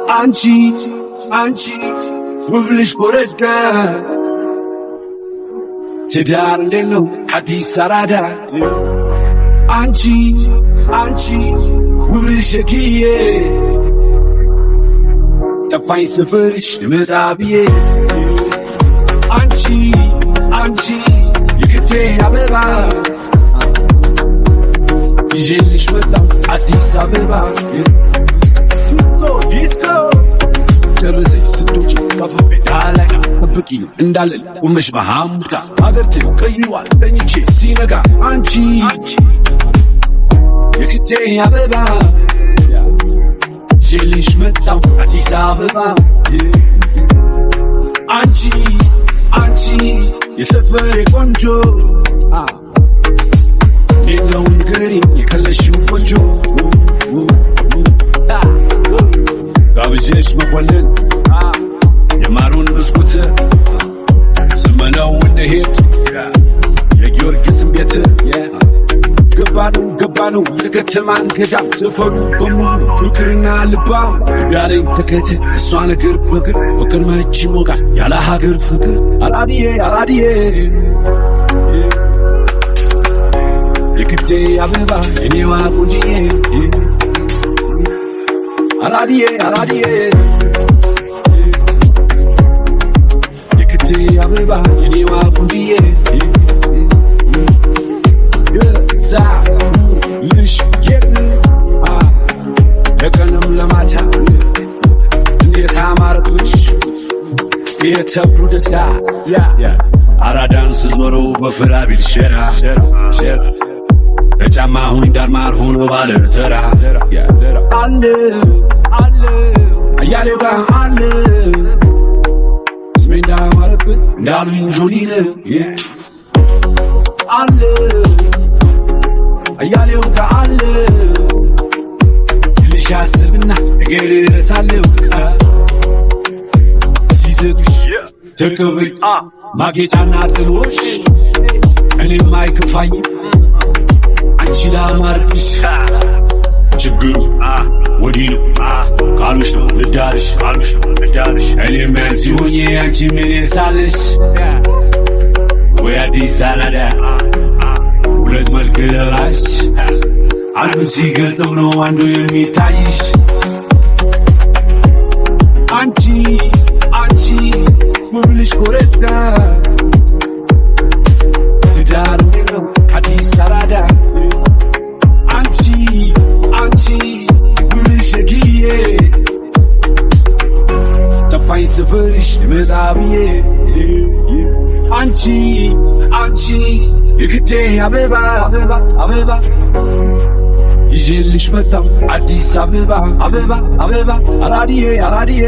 አንቺ ውብልሽ ጎረዳ ትዳር እንዴት ነው ከአዲስ አራዳ አንቺ ውብልሽ ሸግዬ ጠፋኝ ስፍርሽ ልመጣ ብዬ አንቺ የክቴ አበባ ይዤልሽ መጣሁ አዲስ አበባ ዲስኮ ጨርሰሽ ስትወጪ ከፈፌ ዳለቃ ጠብቂ እንዳለን ቁመሽ በሐሙድ ጋር አገርት ቀይዋል ተኝቼ ሲነጋ አንቺ የክቴ አበባ ይዤልሽ መጣሁ አዲስ አበባ አንቺ የሰፈሬ ቆንጆ ሌላው ንገሪኝ የከለሽው ቆንጆ ጋብዤሽ መኮንን የማሩን ብስኩት ስመነው እንሄድ የጊዮርጊስን ቤት ገባነው የከተማን ገዳም ሰፈሩ በሙሉ ፍቅርና ልባም ያለኝ ተከተ እሷ ነገር በግር ፍቅር መች ይሞቃል ያለ ሀገር ፍቅር አራዲዬ የክቴ አበባ የኔዋ ቆንጅዬ አራዲዬ የክቴ አበባ የኔዋ ቆንጅዬ ልሽ የት ለቀንም ለማታ እንዴት አማረብሽ የተብሩ ደስታ አራዳን ስዞረው በፍራ ቢል ሸራ በጫማ ሁኝ ዳርማር ሆኖ ባለ ተራ አለ አያሌው ጋር አለ ስሜ እንዳማረብን እንዳሉኝ ጆሊነ አለ አያሌው ጋር አለ ትንሽ ያስብና ነገር እረሳለሁ ሲዘግሽ ተቀበይ ማጌጫና ጥሎሽ እኔም አይከፋኝ አንቺ ላማርብሽ ችግሩ ወዲህ ነው ካሉሽ ነው ልዳርሽ እኔም ያንቺ ሆኜ አንቺ ምን ሳለሽ ወይ አዲስ አራዳ ሁለት መልክ ለራሽ አንዱ ሲገልጠው ነው አንዱ የሚታይሽ አንቺ ውብልሽ ጎረዳ ትዳር ነው ከአዲስ አራዳ አንቺ ውብልሽ ሸግዬ ጠፋኝ ስፍርሽ ልመጣ ብዬ አንቺ የክቴ አበባ ይዤልሽ መጣሁ አዲስ አበባ አራዲዬ አራዲዬ